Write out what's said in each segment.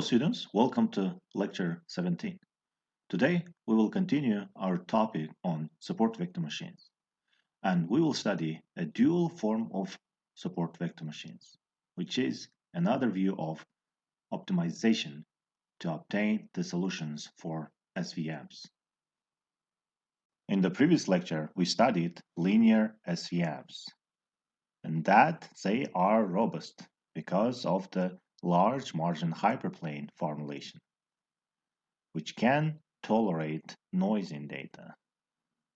Hello students, welcome to lecture 17. Today we will continue our topic on support vector machines and we will study a dual form of support vector machines, which is another view of optimization to obtain the solutions for SVMs. In the previous lecture we studied linear SVMs and that they are robust because of the large margin hyperplane formulation, which can tolerate noise in data.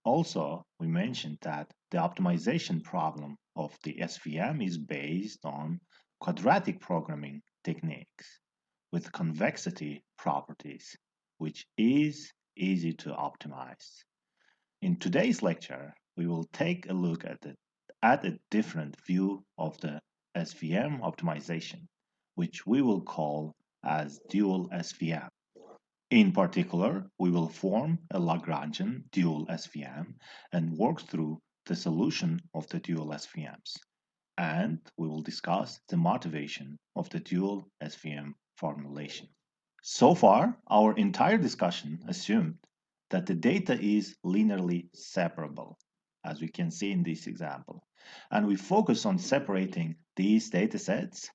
Also, we mentioned that the optimization problem of the SVM is based on quadratic programming techniques with convexity properties, which is easy to optimize. In today's lecture, we will take a look at a different view of the SVM optimization, which we will call as dual SVM. In particular, we will form a Lagrangian dual SVM and work through the solution of the dual SVMs. And we will discuss the motivation of the dual SVM formulation. So far, our entire discussion assumed that the data is linearly separable, as we can see in this example. And we focus on separating these data sets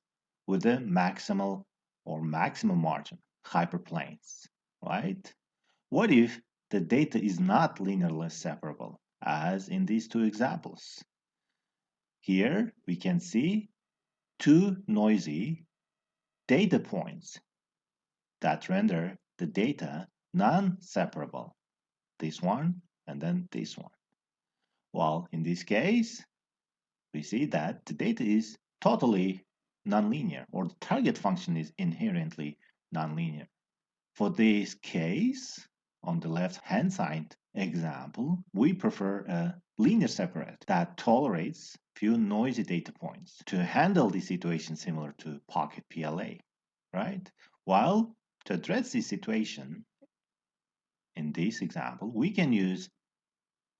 with the maximal or maximum margin hyperplanes. Right? What if the data is not linearly separable, as in these two examples? Here we can see two noisy data points that render the data non-separable. This one and then this one. Well, in this case, we see that the data is totally nonlinear, or the target function is inherently nonlinear. For this case, on the left-hand side example, we prefer a linear separator that tolerates few noisy data points to handle the situation similar to Pocket PLA, right? While to address this situation, in this example, we can use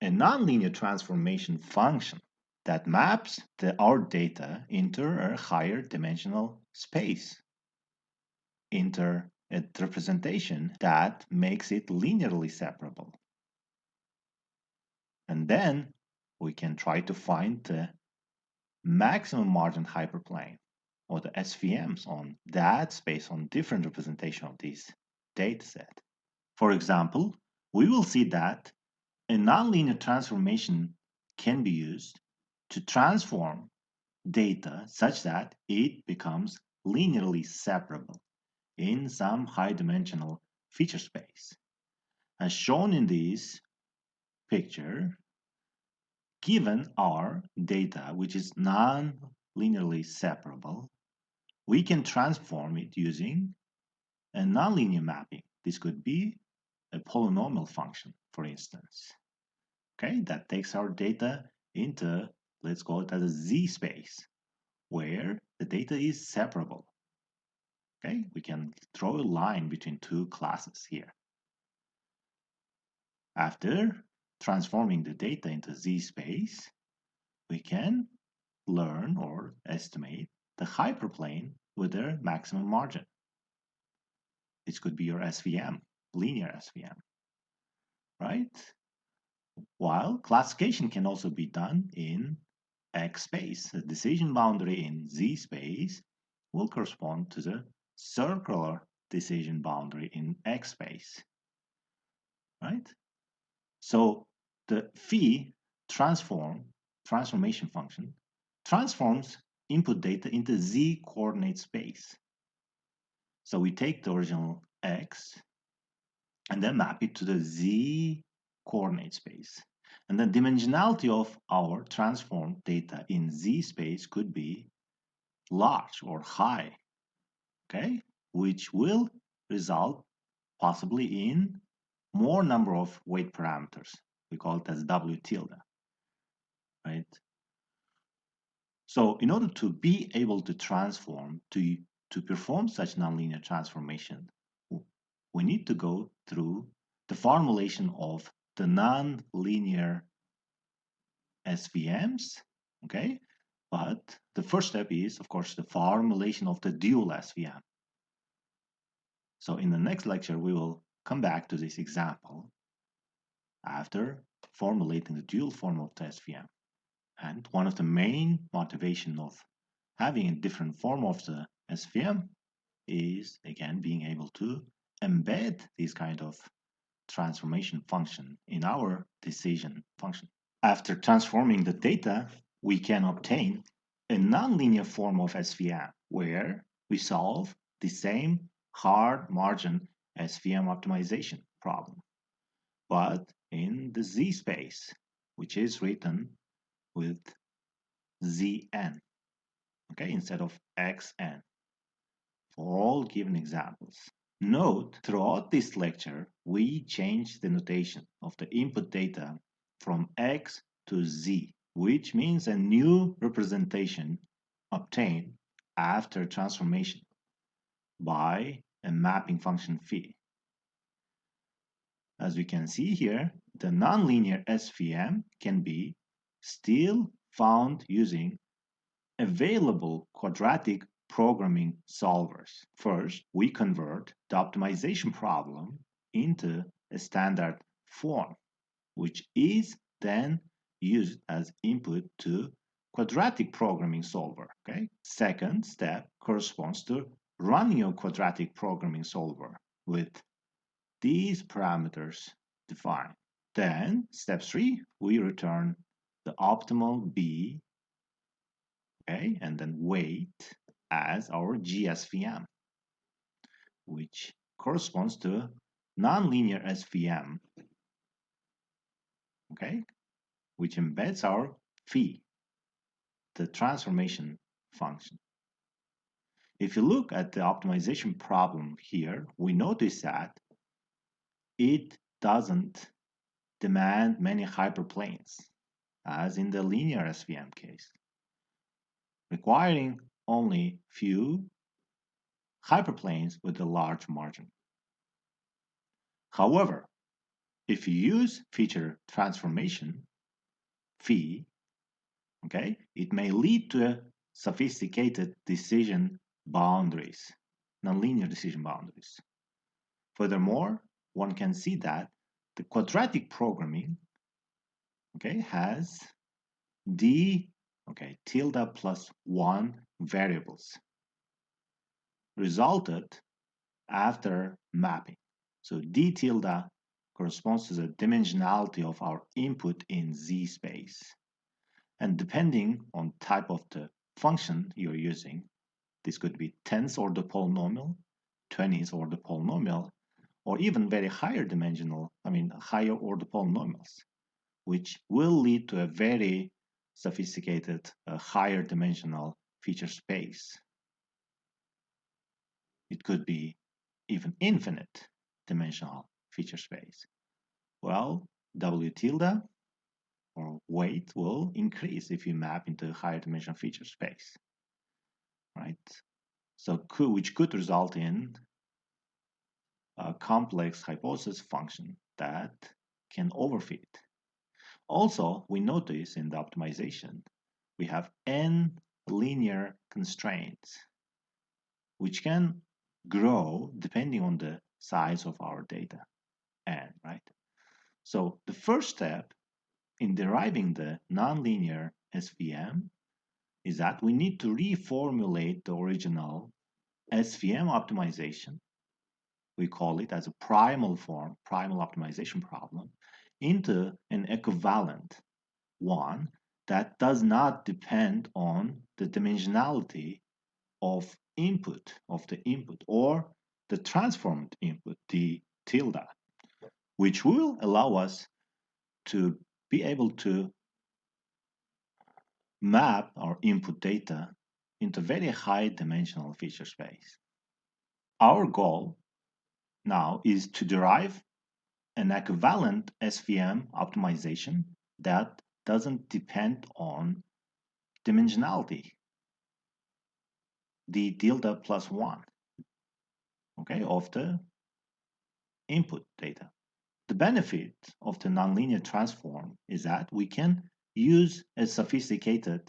a nonlinear transformation function that maps our data into a higher dimensional space, into a representation that makes it linearly separable. And then we can try to find the maximum margin hyperplane, or the SVMs, on that space on different representation of this dataset. For example, we will see that a nonlinear transformation can be used to transform data such that it becomes linearly separable in some high-dimensional feature space. As shown in this picture, given our data, which is non-linearly separable, we can transform it using a nonlinear mapping. This could be a polynomial function, for instance. Okay, that takes our data into, let's call it as a Z space, where the data is separable. Okay, we can draw a line between two classes here. After transforming the data into Z space, we can learn or estimate the hyperplane with their maximum margin. This could be your SVM, linear SVM, right? While classification can also be done in X space. The decision boundary in Z space will correspond to the circular decision boundary in X space, right? So the phi transformation function transforms input data into Z coordinate space. So we take the original X and then map it to the Z coordinate space. And the dimensionality of our transformed data in Z space could be large or high, okay, which will result possibly in more number of weight parameters. We call it as W tilde, right? So in order to be able to transform, to perform such nonlinear transformation, we need to go through the formulation of the nonlinear SVMs, okay? But the first step is, of course, the formulation of the dual SVM. So in the next lecture, we will come back to this example after formulating the dual form of the SVM. And one of the main motivation of having a different form of the SVM is, again, being able to embed this kind of transformation function in our decision function. After transforming the data, we can obtain a nonlinear form of SVM where we solve the same hard margin SVM optimization problem, but in the Z space, which is written with Zn, okay, instead of Xn for all given examples. Note, throughout this lecture, we changed the notation of the input data from X to Z, which means a new representation obtained after transformation by a mapping function phi. As we can see here, the nonlinear SVM can be still found using available quadratic programming solvers. First, we convert the optimization problem into a standard form, which is then used as input to quadratic programming solver. Okay. Second step corresponds to running your quadratic programming solver with these parameters defined. Then, step 3, we return the optimal B, okay, and then weight as our GSVM, which corresponds to nonlinear SVM, okay, which embeds our phi, the transformation function. If you look at the optimization problem here, we notice that it doesn't demand many hyperplanes, as in the linear SVM case, requiring only few hyperplanes with a large margin. However, if you use feature transformation, phi, okay, it may lead to sophisticated decision boundaries, nonlinear decision boundaries. Furthermore, one can see that the quadratic programming, okay, has d, okay, tilde plus 1 variables resulted after mapping. So d tilde corresponds to the dimensionality of our input in Z space. And depending on type of the function you're using, this could be 10th order polynomial, 20th order polynomial, or even very higher higher order polynomials, which will lead to a very sophisticated, higher dimensional feature space. It could be even infinite dimensional feature space. Well, W tilde or weight will increase if you map into a higher dimensional feature space, right? So which could result in a complex hypothesis function that can overfit. Also, we notice in the optimization, we have n linear constraints, which can grow depending on the size of our data, n, right? So the first step in deriving the nonlinear SVM is that we need to reformulate the original SVM optimization. We call it as a primal form, primal optimization problem, into an equivalent one that does not depend on the dimensionality of the input, or the transformed input, the tilde, which will allow us to be able to map our input data into very high dimensional feature space. Our goal now is to derive an equivalent SVM optimization that doesn't depend on dimensionality, the tilde plus 1, okay, of the input data. The benefit of the nonlinear transform is that we can use a sophisticated,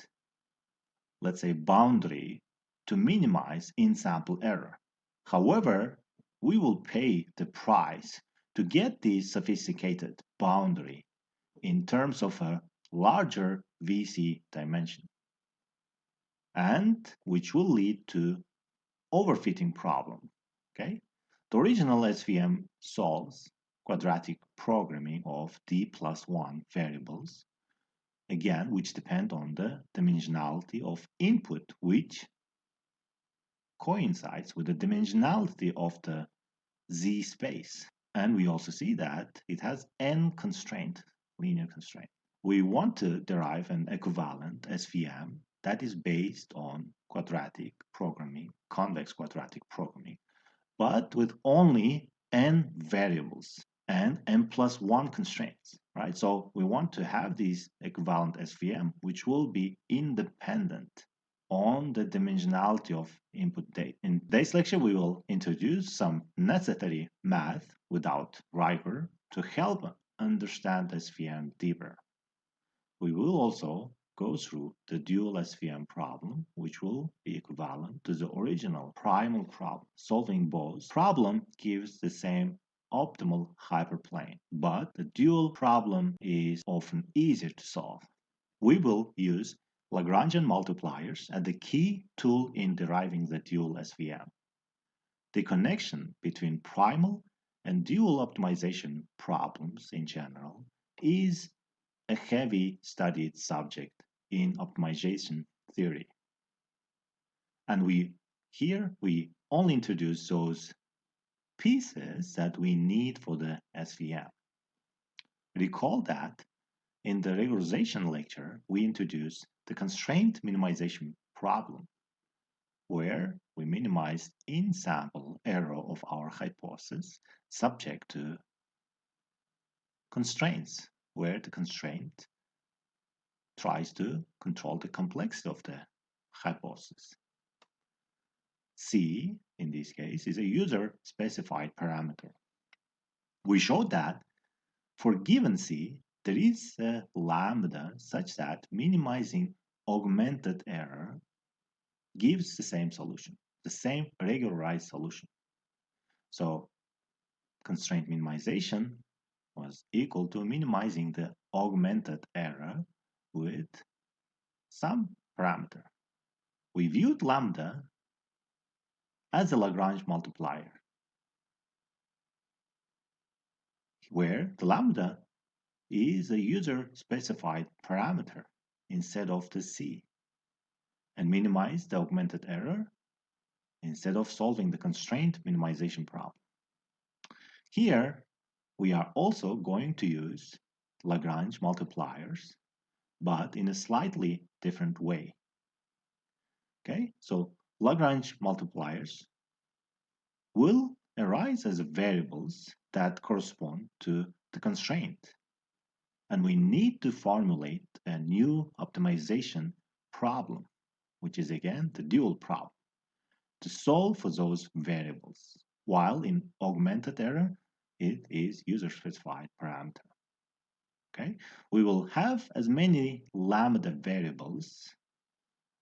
let's say, boundary to minimize in-sample error. However, we will pay the price to get this sophisticated boundary in terms of a larger VC dimension, and which will lead to overfitting problem. Okay, the original SVM solves quadratic programming of d plus 1 variables, again, which depend on the dimensionality of input, which coincides with the dimensionality of the Z space. And we also see that it has n constraint, linear constraint. We want to derive an equivalent SVM that is based on quadratic programming, convex quadratic programming, but with only n variables and n plus 1 constraints, right? So we want to have this equivalent SVM, which will be independent on the dimensionality of input data. In today's lecture, we will introduce some necessary math without rigor to help understand SVM deeper. We will also go through the dual SVM problem, which will be equivalent to the original primal problem. Solving both problem gives the same optimal hyperplane, but the dual problem is often easier to solve. We will use Lagrangian multipliers as the key tool in deriving the dual SVM. The connection between primal and dual optimization problems in general is a heavy studied subject in optimization theory. And we only introduce those pieces that we need for the SVM. Recall that in the regularization lecture, we introduced the constraint minimization problem, where we minimize in-sample error of our hypothesis subject to constraints, where the constraint tries to control the complexity of the hypothesis. C, in this case, is a user-specified parameter. We showed that for given C, there is a lambda such that minimizing augmented error gives the same solution, the same regularized solution. So constraint minimization was equal to minimizing the augmented error with some parameter. We viewed lambda as a Lagrange multiplier, where the lambda is a user-specified parameter instead of the C, and minimize the augmented error instead of solving the constraint minimization problem. Here, we are also going to use Lagrange multipliers, but in a slightly different way. Okay, so Lagrange multipliers will arise as variables that correspond to the constraint. And we need to formulate a new optimization problem, which is again the dual problem, to solve for those variables, while in augmented error, it is user-specified parameter. Okay, we will have as many lambda variables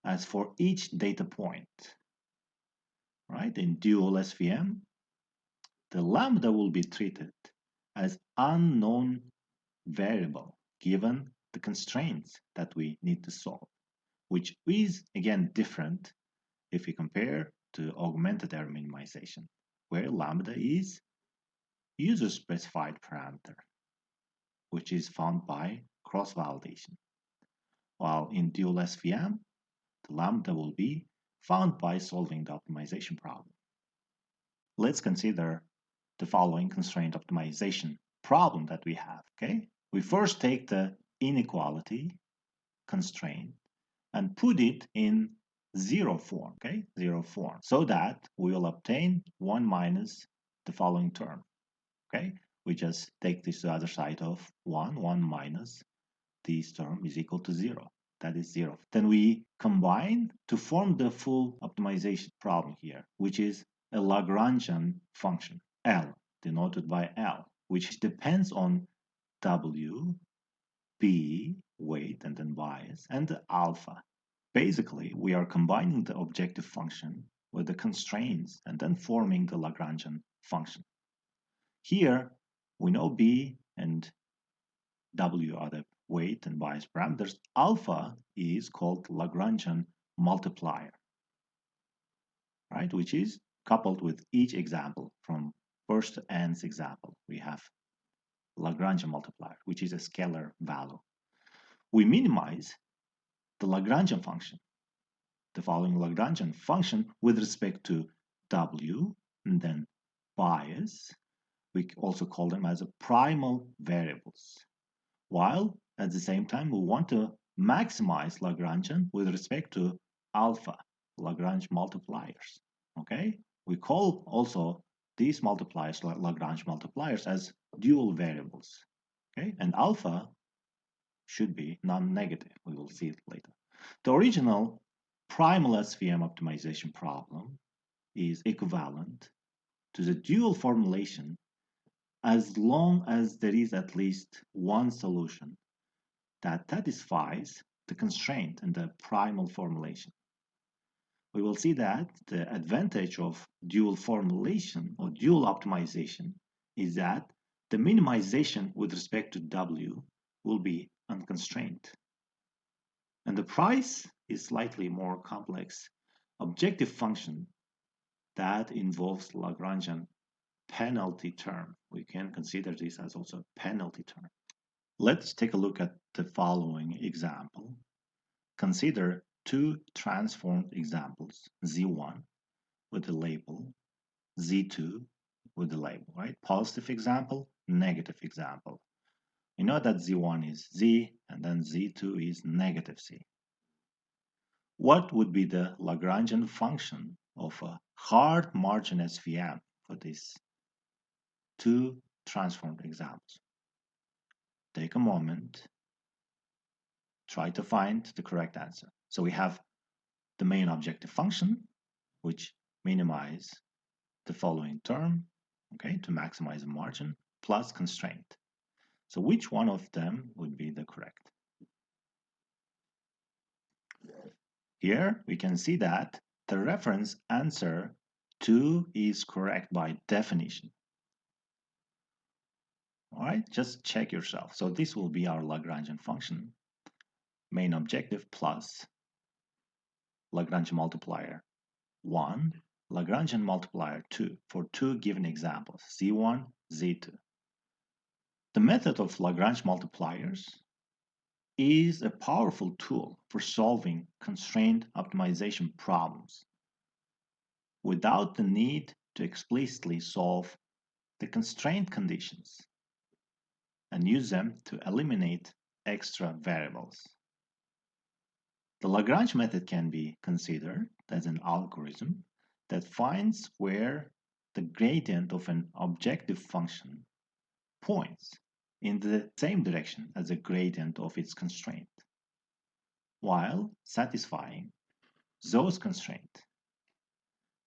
as for each data point. Right, in dual SVM, the lambda will be treated as unknown variable given the constraints that we need to solve, which is again different if we compare to augmented error minimization, where lambda is user-specified parameter, which is found by cross-validation. While in dual SVM, the lambda will be found by solving the optimization problem. Let's consider the following constraint optimization problem that we have, okay? We first take the inequality constraint and put it in zero form, okay? Zero form, so that we will obtain 1 minus the following term, okay? We just take this to the other side of 1 minus this term is equal to 0. That is 0. Then we combine to form the full optimization problem here, which is a Lagrangian function, L, denoted by L, which depends on W, P, weight, and then bias, and the alpha. Basically, we are combining the objective function with the constraints and then forming the Lagrangian function. Here, we know B and W are the weight and bias parameters. Alpha is called Lagrangian multiplier, right? Which is coupled with each example from first to nth example. We have Lagrangian multiplier, which is a scalar value. We minimize the Lagrangian function, the following Lagrangian function with respect to W and then bias. We also call them as a primal variables. While at the same time, we want to maximize Lagrangian with respect to alpha, Lagrange multipliers. Okay, we call also these multipliers, Lagrange multipliers, as dual variables. Okay, and alpha should be non-negative. We will see it later. The original primal SVM optimization problem is equivalent to the dual formulation as long as there is at least one solution that satisfies the constraint in the primal formulation. We will see that the advantage of dual formulation or dual optimization is that the minimization with respect to W will be unconstrained. And the price is slightly more complex objective function that involves Lagrangian penalty term. We can consider this as also a penalty term. Let's take a look at the following example. Consider two transformed examples, Z1 with the label, Z2 with the label, right? Positive example, negative example. We know that Z1 is Z and then Z2 is negative Z. What would be the Lagrangian function of a hard margin SVM for these two transformed examples? Take a moment, try to find the correct answer. So we have the main objective function, which minimize the following term, okay, to maximize the margin, plus constraint. So which one of them would be the correct? Here we can see that the reference answer 2 is correct by definition. All right, just check yourself. So this will be our Lagrangian function, main objective plus Lagrangian multiplier 1, Lagrangian multiplier 2 for two given examples, Z1, Z2. The method of Lagrange multipliers is a powerful tool for solving constraint optimization problems without the need to explicitly solve the constraint conditions and use them to eliminate extra variables. The Lagrange method can be considered as an algorithm that finds where the gradient of an objective function points in the same direction as the gradient of its constraint, while satisfying those constraints.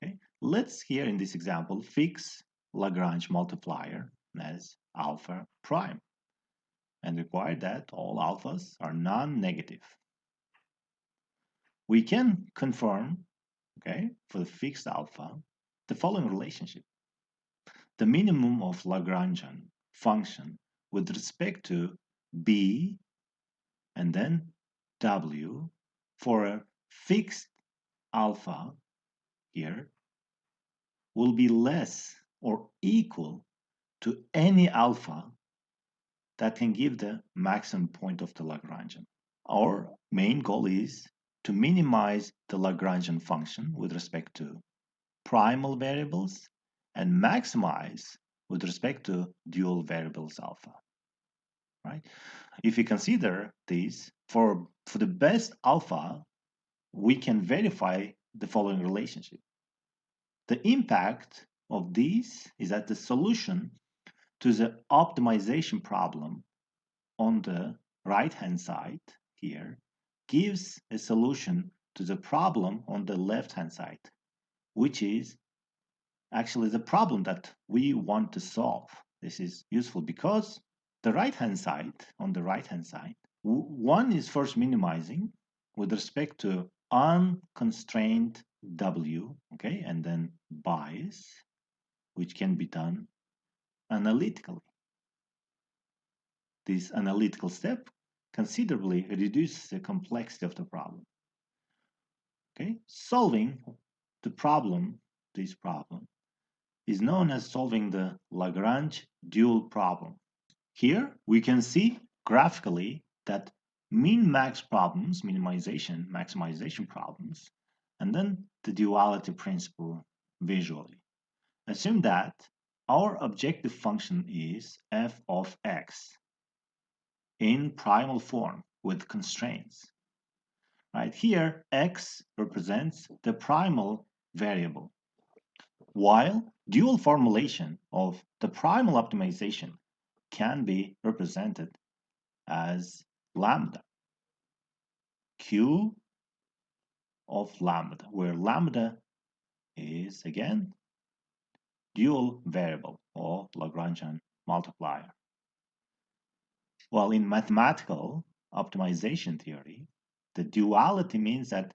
Okay? Let's here in this example fix Lagrange multiplier as alpha prime and require that all alphas are non-negative. We can confirm, okay, for the fixed alpha, the following relationship. The minimum of Lagrangian function with respect to B and then W for a fixed alpha here will be less or equal to any alpha that can give the maximum point of the Lagrangian. Our main goal is to minimize the Lagrangian function with respect to primal variables and maximize with respect to dual variables alpha, right? If we consider this, for the best alpha, we can verify the following relationship. The impact of this is that the solution to the optimization problem on the right-hand side here gives a solution to the problem on the left-hand side, which is actually the problem that we want to solve. This is useful because the right-hand side, on the right-hand side, one is first minimizing with respect to unconstrained W, okay, and then bias, which can be done analytically. This analytical step considerably reduces the complexity of the problem. Okay, solving the problem, this problem, is known as solving the Lagrange dual problem. Here we can see graphically that min-max problems, minimization, maximization problems, and then the duality principle visually. Assume that our objective function is f of x in primal form with constraints. Right here, x represents the primal variable, while dual formulation of the primal optimization can be represented as lambda, q of lambda, where lambda is again dual variable or Lagrangian multiplier. While in mathematical optimization theory, the duality means that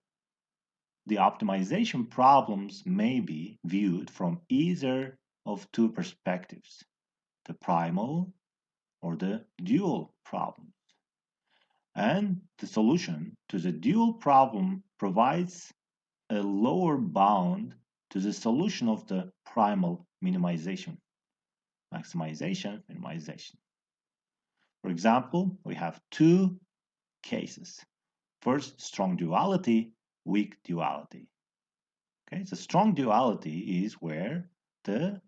the optimization problems may be viewed from either of two perspectives, the primal or the dual problem. And the solution to the dual problem provides a lower bound to the solution of the primal minimization, maximization, minimization. For example, we have two cases. First, strong duality, weak duality. Okay, so strong duality is where the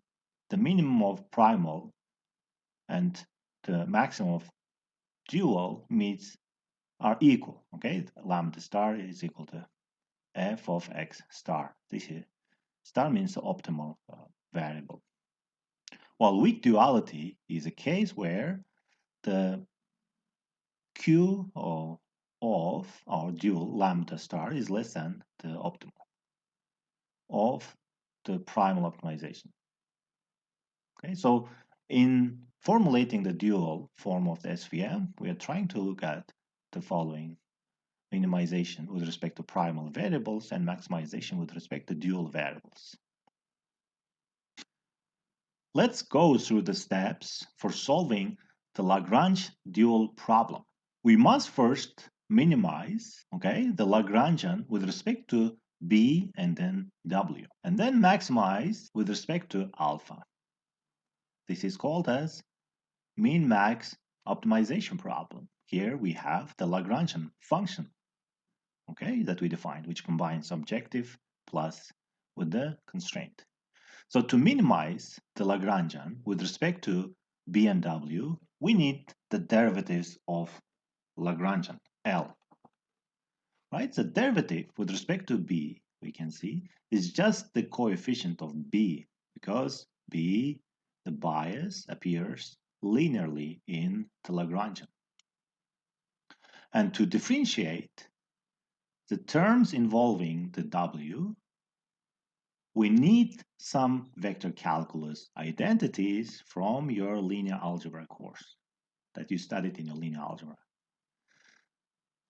minimum of primal and the maximum of dual meets are equal. Okay, lambda star is equal to f of x star. This is star means the optimal variable. While weak duality is a case where the q of our dual lambda star is less than the optimal of the primal optimization. Okay, so in formulating the dual form of the SVM, we are trying to look at the following: minimization with respect to primal variables and maximization with respect to dual variables. Let's go through the steps for solving the Lagrange dual problem. We must first minimize, okay, the Lagrangian with respect to B and then W, and then maximize with respect to alpha. This is called as min-max optimization problem. Here we have the Lagrangian function, okay, that we defined, which combines objective plus with the constraint. So to minimize the Lagrangian with respect to B and W, we need the derivatives of Lagrangian, L. Right? The derivative with respect to B, we can see, is just the coefficient of B, because B, the bias, appears linearly in the Lagrangian. And to differentiate the terms involving the W, we need some vector calculus identities from your linear algebra course that you studied in your linear algebra.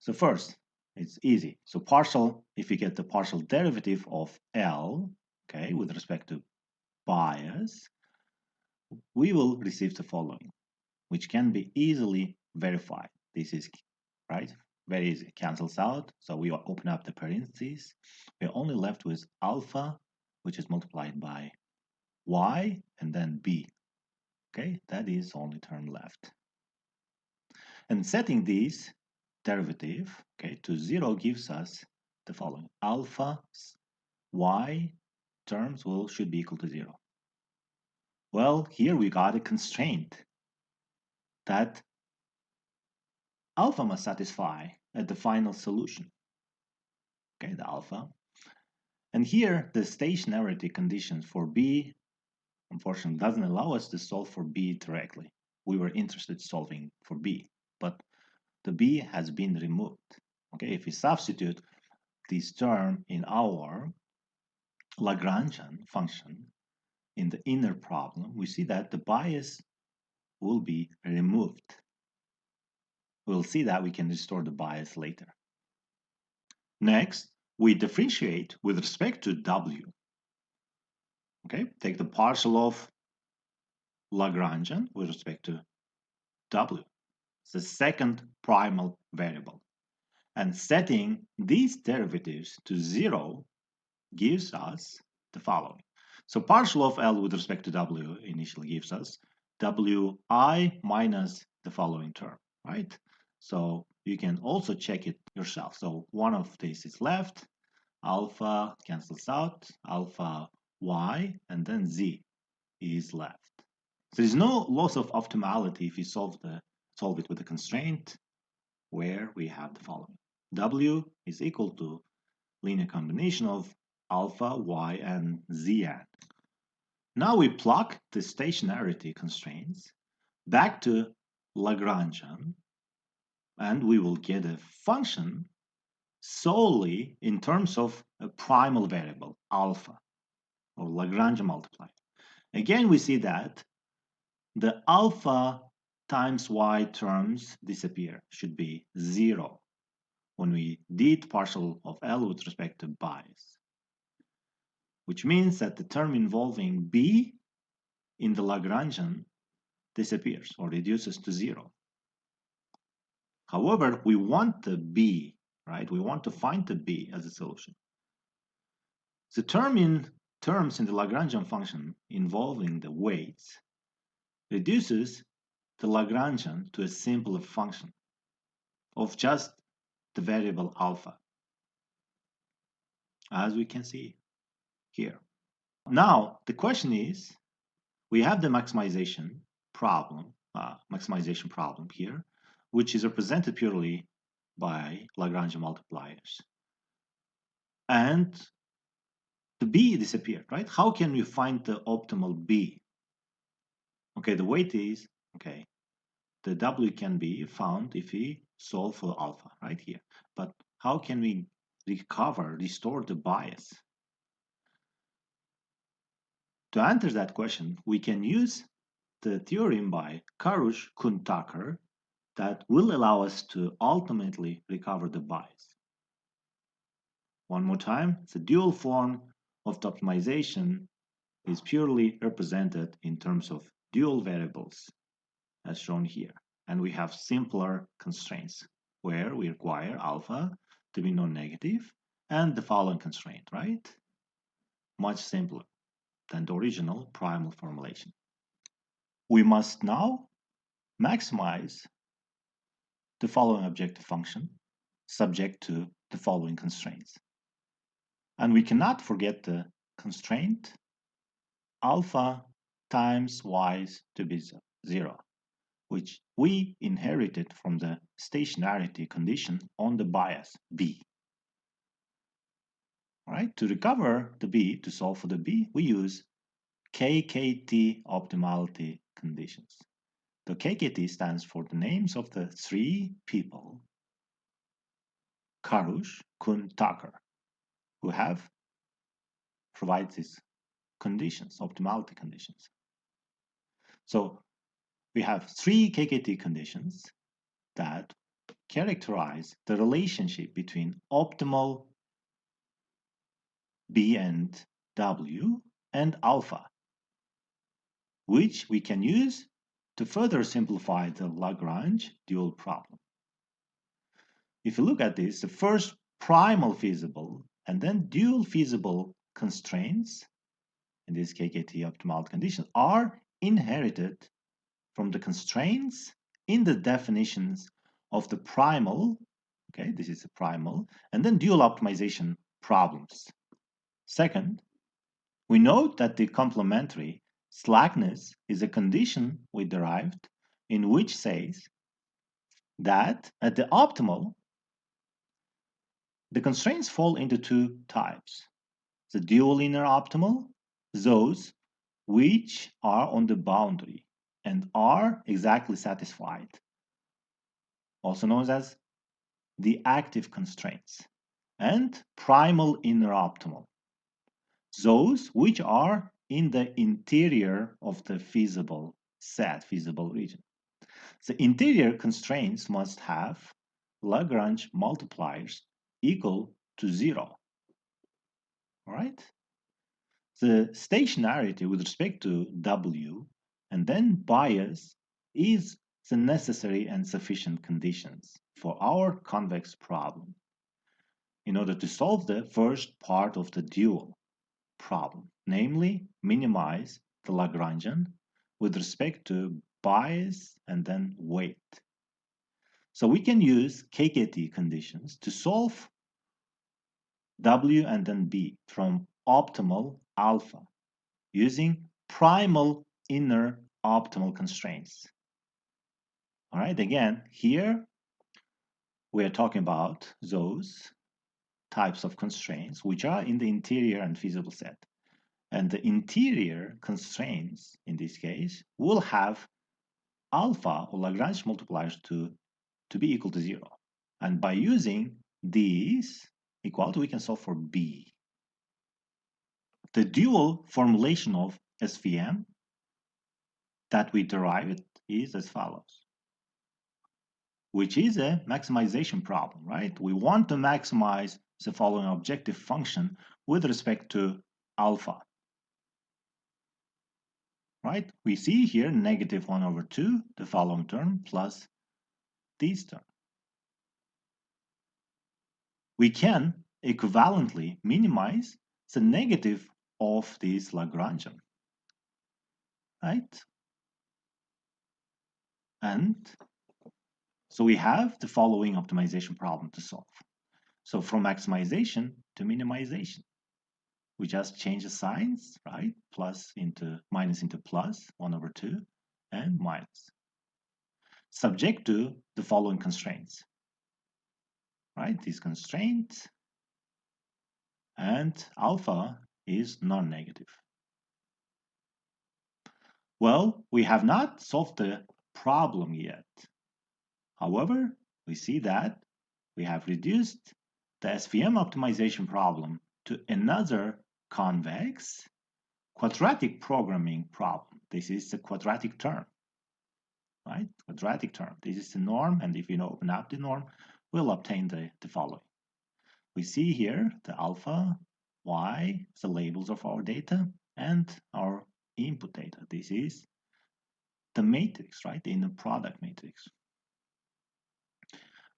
So first, it's easy. So partial, if you get the partial derivative of L, okay, with respect to bias, we will receive the following, which can be easily verified. This is, right, very easy, cancels out. So we open up the parentheses. We're only left with alpha, which is multiplied by y and then b. Okay, that is the only term left. And setting this derivative, okay, to 0 gives us the following: alpha y terms should be equal to 0. Well, here we got a constraint that alpha must satisfy at the final solution. Okay, the alpha. And here the stationarity conditions for b, unfortunately, doesn't allow us to solve for b directly. We were interested in solving for b, but the b has been removed. Okay, if we substitute this term in our Lagrangian function in the inner problem, we see that the bias will be removed. We'll see that we can restore the bias later. Next, we differentiate with respect to W. Okay, take the partial of Lagrangian with respect to W. It's the second primal variable. And setting these derivatives to 0 gives us the following. So partial of L with respect to W initially gives us Wi minus the following term, right? So you can also check it yourself. So one of these is left, alpha cancels out, alpha y, and then z is left. There is no loss of optimality if you solve it with a constraint where we have the following. W is equal to linear combination of alpha, y, and zn. Now we plug the stationarity constraints back to Lagrangian, and we will get a function solely in terms of a primal variable, alpha, or Lagrangian multiplier. Again, we see that the alpha times y terms disappear, should be 0 when we did partial of L with respect to bias, which means that the term involving B in the Lagrangian disappears or reduces to 0. However, we want the B, right? We want to find the B as a solution. The terms in the Lagrangian function involving the weights reduces the Lagrangian to a simpler function of just the variable alpha, as we can see here. Now, the question is, we have the maximization problem here, which is represented purely by Lagrangian multipliers. And the B disappeared, right? How can we find the optimal B? Okay, the weight is, okay, the W can be found if we solve for alpha, right here. But how can we restore the bias? To answer that question, we can use the theorem by Karush-Kuhn-Tucker that will allow us to ultimately recover the bias. One more time, the dual form of the optimization is purely represented in terms of dual variables, as shown here. And we have simpler constraints where we require alpha to be non-negative and the following constraint, right? Much simpler than the original primal formulation. We must now maximize the following objective function subject to the following constraints. And we cannot forget the constraint alpha times y to be 0, which we inherited from the stationarity condition on the bias B. All right, to recover the B, to solve for the B, we use KKT optimality conditions. The KKT stands for the names of the 3 people, Karush, Kuhn, Tucker, who have provided these conditions, optimality conditions. So we have 3 KKT conditions that characterize the relationship between optimal B and W and alpha, which we can use to further simplify the Lagrange dual problem. If you look at this, the first primal feasible and then dual feasible constraints in this KKT optimal condition are inherited from the constraints in the definitions of the primal, okay, this is a primal, and then dual optimization problems. Second, we note that the complementary slackness is a condition we derived in which says that at the optimal, the constraints fall into 2 types. The dual inner optimal, those which are on the boundary and are exactly satisfied, also known as the active constraints, and primal inner optimal, those which are in the interior of the feasible set, feasible region. The interior constraints must have Lagrange multipliers equal to 0 All right? The stationarity with respect to W and then bias is the necessary and sufficient conditions for our convex problem in order to solve the first part of the dual problem, namely minimize the Lagrangian with respect to bias and then weight. So we can use KKT conditions to solve W and then B from optimal alpha using primal inner optimal constraints. All right, again, here we are talking about those types of constraints which are in the interior and feasible set. And the interior constraints, in this case, will have alpha or Lagrange multipliers to be equal to 0. And by using these equality, we can solve for B. The dual formulation of SVM that we derived is as follows, which is a maximization problem, right? We want to maximize the following objective function with respect to alpha, right? We see here negative 1 over 2, the following term, plus this term. We can equivalently minimize the negative of this Lagrangian, right? And so we have the following optimization problem to solve. So from maximization to minimization, we just change the signs, right? Plus into minus into plus, 1 over 2, and minus. Subject to the following constraints, right? These constraints, and alpha is non-negative. Well, we have not solved the problem yet. However, we see that we have reduced the SVM optimization problem to another convex quadratic programming problem. This is the quadratic term, right? Quadratic term. This is the norm, and if you open up the norm, we'll obtain the following. We see here the alpha, y, the labels of our data, and our input data. This is the matrix, right? The inner product matrix.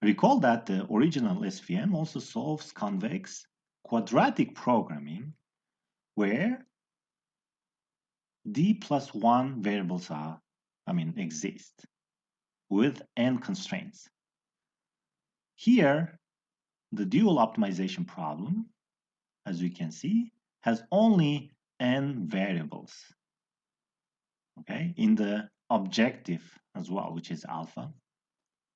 Recall that the original SVM also solves convex quadratic programming where d plus 1 variables exist with n constraints. Here, the dual optimization problem, as we can see, has only n variables, okay, in the objective as well, which is alpha.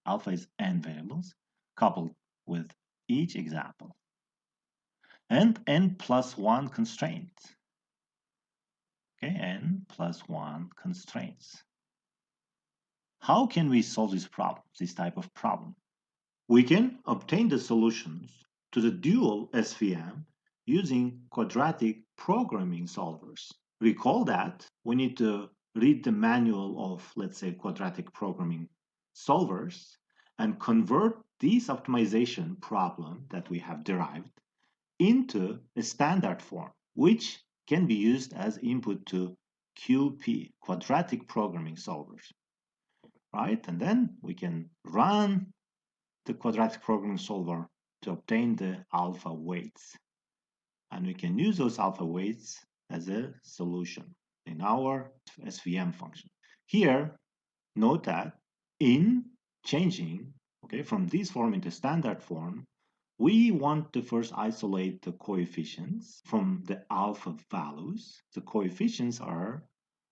Alpha is n variables coupled with each example. And n plus 1 constraints. Okay, n plus 1 constraints. How can we solve this type of problem? We can obtain the solutions to the dual SVM using quadratic programming solvers. Recall that we need to read the manual of, let's say, quadratic programming solvers and convert this optimization problem that we have derived into a standard form, which can be used as input to QP, quadratic programming solvers, right? And then we can run the quadratic programming solver to obtain the alpha weights. And we can use those alpha weights as a solution in our SVM function. Here, note that in changing from this form into standard form, we want to first isolate the coefficients from the alpha values. The coefficients are,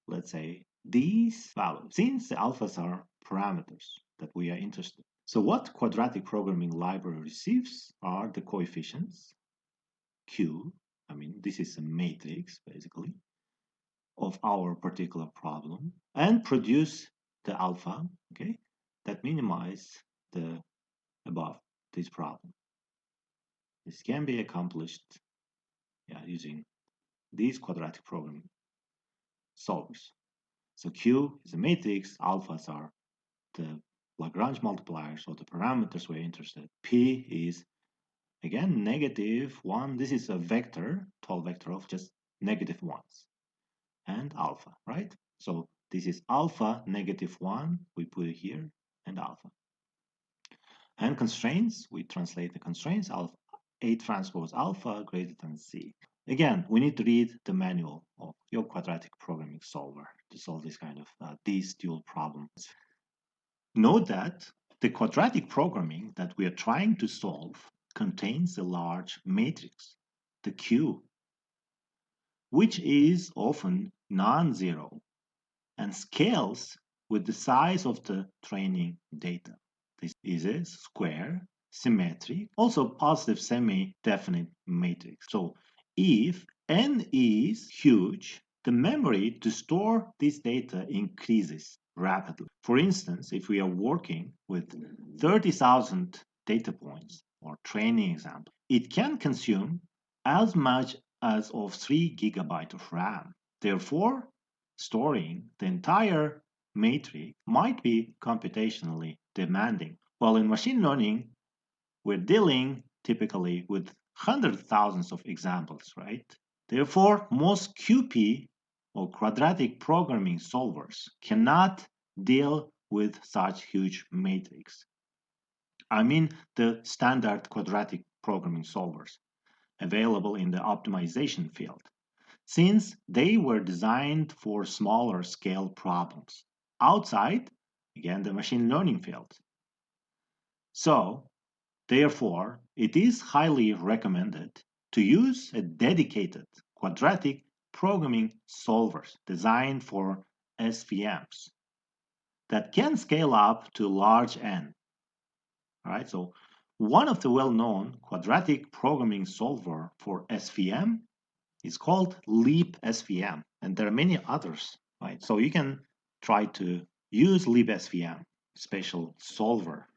let's say, these values, since the alphas are parameters that we are interested in. So what quadratic programming library receives are the coefficients, Q, this is a matrix, basically, of our particular problem, and produce the alpha, that minimize the above this problem. This can be accomplished using these quadratic programming solvers. So Q is a matrix, alphas are the Lagrange multipliers or the parameters we're interested in. P is Again, -1, this is a vector, tall vector of just -1s, and alpha, right? So this is alpha -1, we put it here, and alpha. And constraints, we translate the constraints, alpha, A transpose alpha greater than C. Again, we need to read the manual of your quadratic programming solver to solve this kind of these dual problems. Note that the quadratic programming that we are trying to solve contains a large matrix, the Q, which is often non-zero and scales with the size of the training data. This is a square, symmetric, also positive semi-definite matrix. So if n is huge, the memory to store this data increases rapidly. For instance, if we are working with 30,000 data points or training example, it can consume as much as of 3 gigabytes of RAM. Therefore, storing the entire matrix might be computationally demanding. While in machine learning, we're dealing typically with hundreds of thousands of examples, right? Therefore, most QP or quadratic programming solvers cannot deal with such huge matrix. I mean the standard quadratic programming solvers available in the optimization field, since they were designed for smaller scale problems outside, again, the machine learning field. So, therefore, it is highly recommended to use a dedicated quadratic programming solvers designed for SVMs that can scale up to large N. All right, so one of the well-known quadratic programming solver for SVM is called Leap SVM, and there are many others, right? So you can try to use Leap SVM, special solver,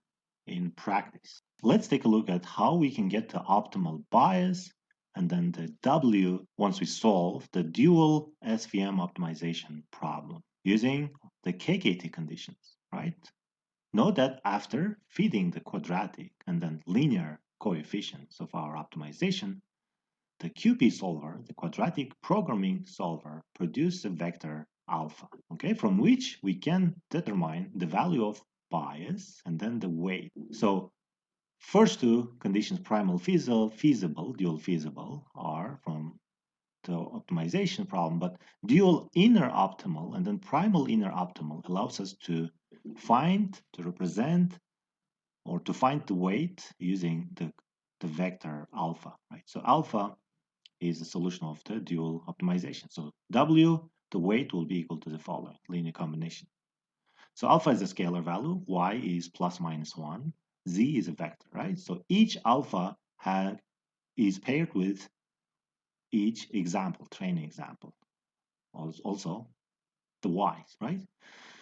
in practice. Let's take a look at how we can get the optimal bias and then the W once we solve the dual SVM optimization problem using the KKT conditions, right? Note that after feeding the quadratic and then linear coefficients of our optimization, the QP solver, the quadratic programming solver, produces a vector alpha, okay, from which we can determine the value of bias and then the weight. So first two conditions, primal feasible, dual feasible, are from the optimization problem, but dual inner optimal and then primal inner optimal allows us to find, to represent, or to find the weight using the vector alpha, right? So alpha is the solution of the dual optimization. So W, the weight will be equal to the following linear combination. So alpha is a scalar value, Y is plus minus 1, Z is a vector, right? So each alpha is paired with each example, training example. Also the Y's, right?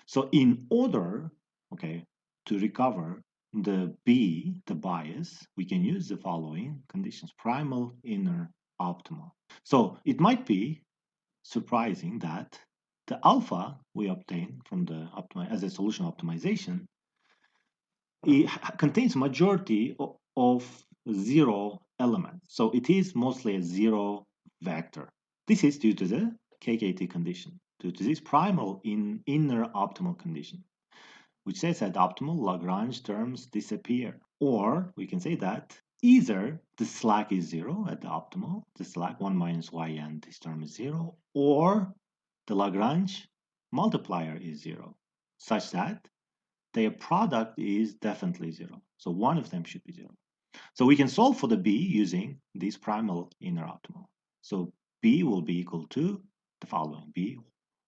So in order, okay, to recover the B, the bias, we can use the following conditions: primal, inner, optimal. So it might be surprising that the alpha we obtain from the as a solution optimization, it contains majority of zero elements. So it is mostly a zero vector. This is due to the KKT condition, due to this primal inner optimal condition, which says that optimal Lagrange terms disappear. Or we can say that either the slack is zero at the optimal, the slack 1 minus yn, this term is zero, or the Lagrange multiplier is zero, such that their product is definitely zero. So one of them should be zero. So we can solve for the B using this primal inner optimal. So B will be equal to the following: B,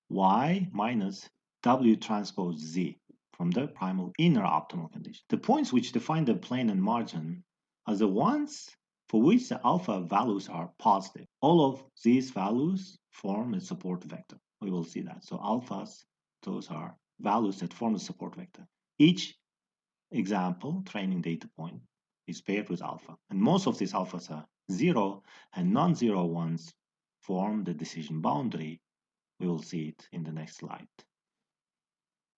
Y minus W transpose Z from the primal inner optimal condition. The points which define the plane and margin are the ones for which the alpha values are positive. All of these values form a support vector. We will see that. So alphas, those are values that form a support vector. Each example training data point is paired with alpha, and most of these alphas are zero, and non-zero ones form the decision boundary. We will see it in the next slide.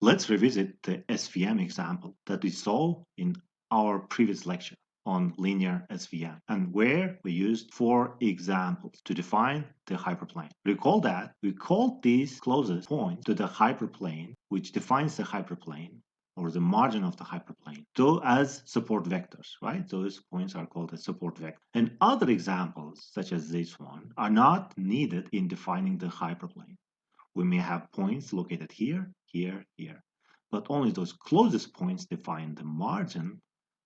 Let's revisit the SVM example that we saw in our previous lecture. on linear SVM, and where we used 4 examples to define the hyperplane. Recall that we called these closest points to the hyperplane, which defines the hyperplane, or the margin of the hyperplane, as support vectors, right? Those points are called as support vectors. And other examples, such as this one, are not needed in defining the hyperplane. We may have points located here, here, here, but only those closest points define the margin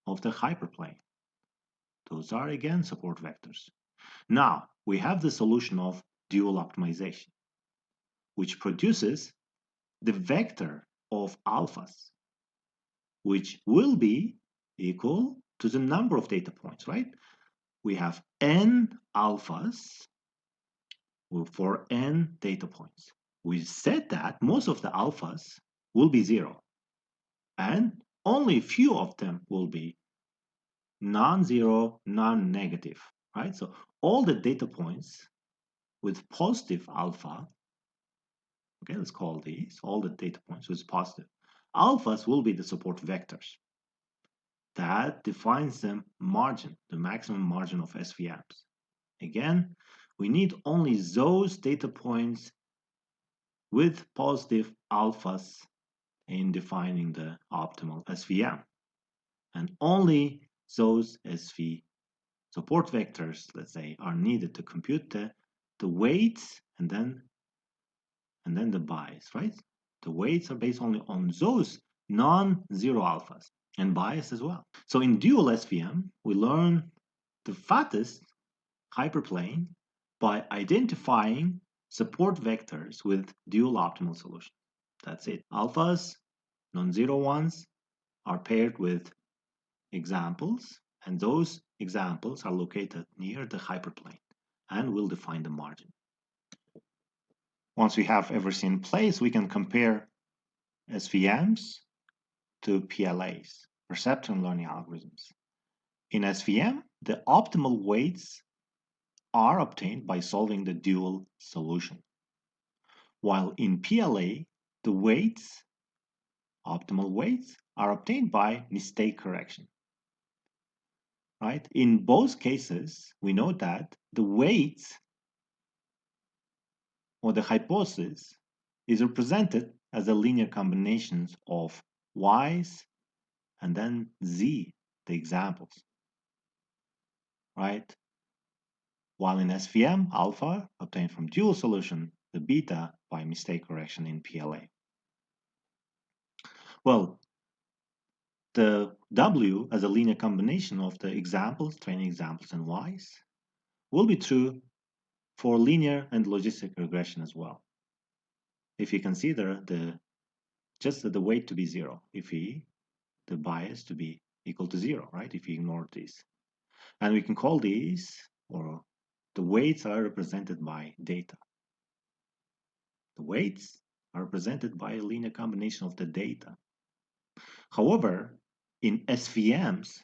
of the hyperplane. Those are again support vectors. Now we have the solution of dual optimization, which produces the vector of alphas, which will be equal to the number of data points, right? We have n alphas for n data points. We said that most of the alphas will be 0, and only a few of them will be non-zero, non-negative, right? So all the data points with positive alpha, okay, let's call these all the data points with positive alphas, will be the support vectors. That defines the margin, the maximum margin of SVMs. Again, we need only those data points with positive alphas in defining the optimal SVM, and only those SV support vectors, let's say, are needed to compute the weights and then the bias, right? The weights are based only on those non-zero alphas and bias as well. So in dual SVM, we learn the fattest hyperplane by identifying support vectors with dual optimal solution. That's it. Alphas, non-zero ones, are paired with examples, and those examples are located near the hyperplane and will define the margin. Once we have everything in place, we can compare SVMs to PLAs, perceptron learning algorithms. In SVM, the optimal weights are obtained by solving the dual solution, while in PLA, the weights, optimal weights, are obtained by mistake correction. Right? In both cases, we know that the weights or the hypothesis is represented as a linear combinations of y's and then z, the examples, right? While in SVM, alpha obtained from dual solution, the beta by mistake correction in PLA. Well, the W as a linear combination of the examples, training examples, and y's will be true for linear and logistic regression as well. If you consider just the weight to be 0, the bias to be equal to 0, right? If you ignore this. And we can call these, or the weights are represented by data. The weights are represented by a linear combination of the data. However, in SVMs,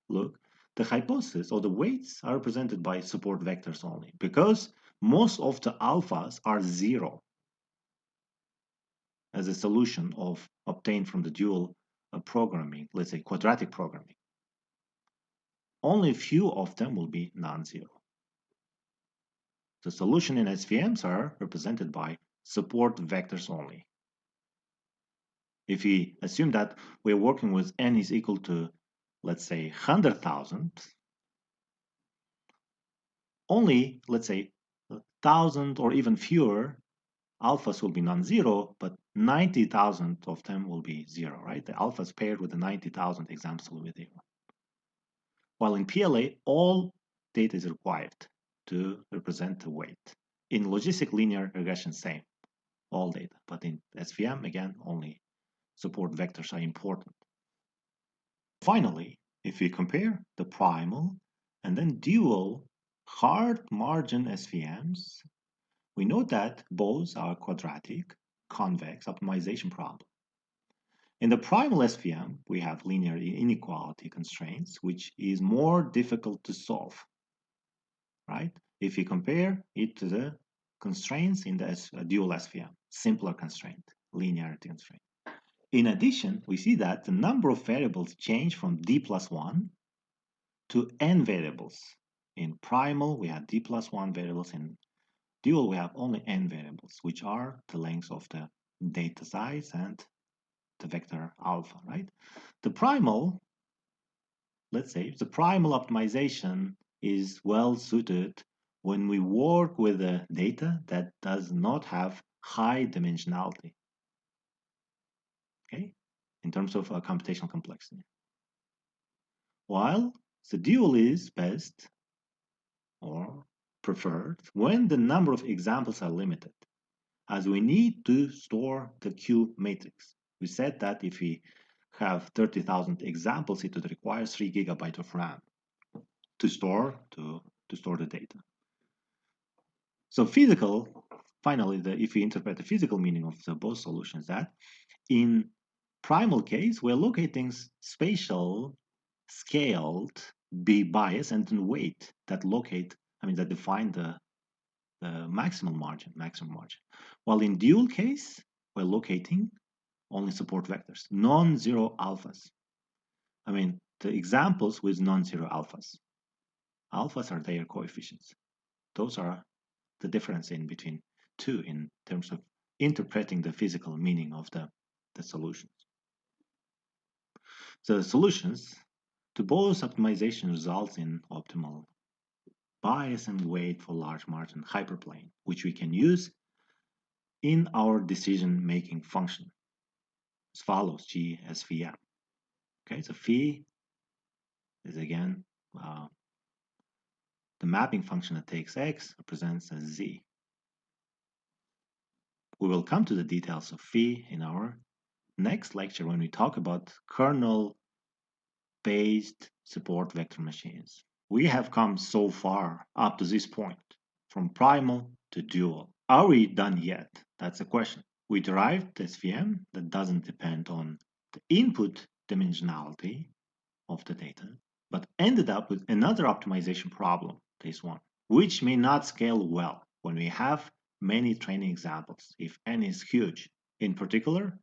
look, the hypothesis or the weights are represented by support vectors only, because most of the alphas are 0 as a solution of obtained from the dual programming, let's say quadratic programming. Only a few of them will be non-zero. The solution in SVMs are represented by support vectors only. If we assume that we're working with n is equal to, let's say, 100,000, only, let's say, 1,000 or even fewer alphas will be non-zero, but 90,000 of them will be 0, right? The alphas paired with the 90,000 examples will be 0. While in PLA, all data is required to represent the weight. In logistic linear regression, same, all data. But in SVM, again, only support vectors are important. Finally, if we compare the primal and then dual hard margin SVMs, we know that both are quadratic, convex optimization problem. In the primal SVM, we have linear inequality constraints, which is more difficult to solve, right? If you compare it to the constraints in the dual SVM, simpler constraint, linearity constraint. In addition, we see that the number of variables change from d plus 1 to n variables. In primal, we have d plus 1 variables. In dual, we have only n variables, which are the lengths of the data size and the vector alpha, right? The primal, let's say, the primal optimization is well suited when we work with a data that does not have high dimensionality, okay, in terms of computational complexity. While the dual is best or preferred when the number of examples are limited, as we need to store the Q matrix. We said that if we have 30,000 examples, it would require 3 GB of RAM to store the data. So finally, if we interpret the physical meaning of both solutions, that in primal case, we're locating spatial scaled B bias and weight that define the maximum margin. While in dual case, we're locating only support vectors, non-zero alphas. The examples with non-zero alphas. Alphas are their coefficients. Those are the difference in between two in terms of interpreting the physical meaning of the solutions. The solutions to both optimization results in optimal bias and weight for large margin hyperplane, which we can use in our decision-making function as follows: GSVM. Okay, so phi is again the mapping function that takes x represents as z. We will come to the details of phi in our next lecture when we talk about kernel-based support vector machines. We have come so far up to this point, from primal to dual. Are we done yet? That's the question. We derived SVM that doesn't depend on the input dimensionality of the data, but ended up with another optimization problem, this one, which may not scale well when we have many training examples, if n is huge. In particular,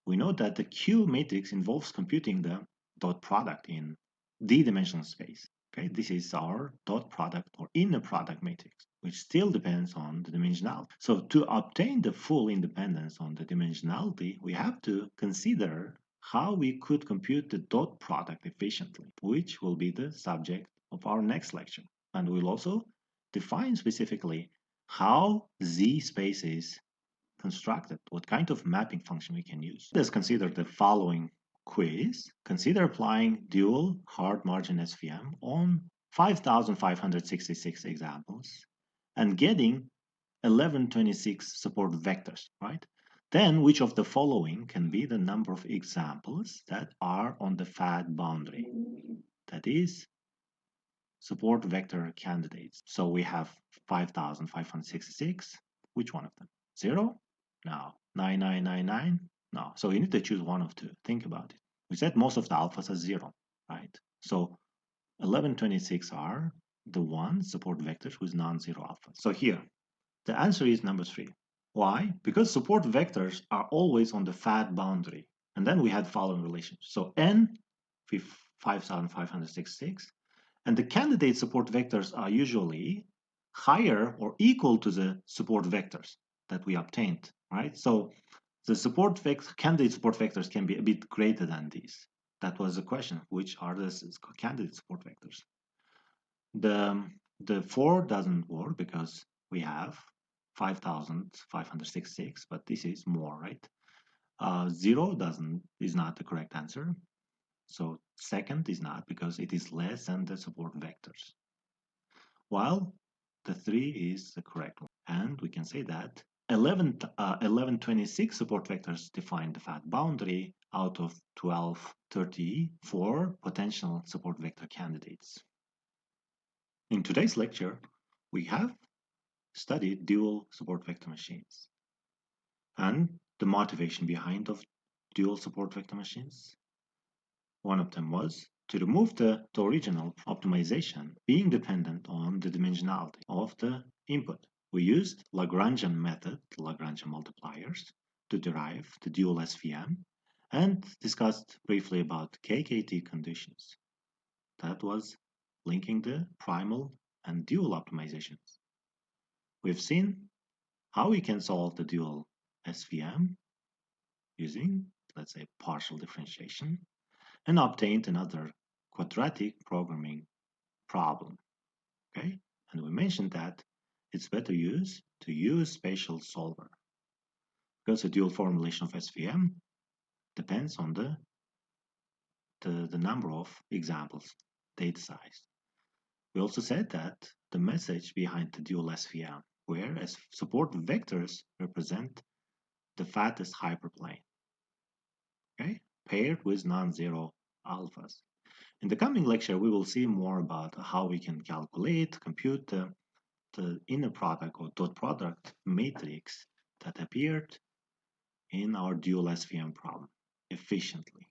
we know that the Q matrix involves computing the dot product in d-dimensional space. Okay, this is our dot product or inner product matrix, which still depends on the dimensionality. So to obtain the full independence on the dimensionality, we have to consider how we could compute the dot product efficiently, which will be the subject of our next lecture. And we'll also define specifically how Z space is constructed, what kind of mapping function we can use. Let's consider the following quiz. Consider applying dual hard margin SVM on 5,566 examples and getting 1126 support vectors, right? Then which of the following can be the number of examples that are on the FAD boundary? That is support vector candidates. So we have 5,566. Which one of them? 0? No. 9999? No. So you need to choose one of two. Think about it. We said most of the alphas are 0, right? So 1126 are the one support vectors with non-zero alpha. So here, the answer is number 3. Why? Because support vectors are always on the FAD boundary. And then we had following relations. So n, 5,566, and the candidate support vectors are usually higher or equal to the support vectors that we obtained, right? So the candidate support vectors can be a bit greater than these. That was the question, which are the candidate support vectors? The 4 doesn't work because we have 5,566, but this is more, right? 0 is not the correct answer. So second is not, because it is less than the support vectors. While the 3 is the correct one. And we can say that 1126 support vectors define the FAD boundary out of 1234 potential support vector candidates. In today's lecture, we have studied dual support vector machines and the motivation behind of dual support vector machines. One of them was to remove the original optimization being dependent on the dimensionality of the input. We used Lagrangian method, Lagrangian multipliers, to derive the dual SVM and discussed briefly about KKT conditions. That was linking the primal and dual optimizations. We've seen how we can solve the dual SVM using, let's say, partial differentiation and obtained another quadratic programming problem. Okay, and we mentioned that it's better to use spatial solver because the dual formulation of SVM depends on the number of examples, data size. We also said that the message behind the dual SVM, whereas support vectors represent the fattest hyperplane, okay, paired with non-zero alphas. In the coming lecture, we will see more about how we can calculate, compute the inner product or dot product matrix that appeared in our dual SVM problem efficiently.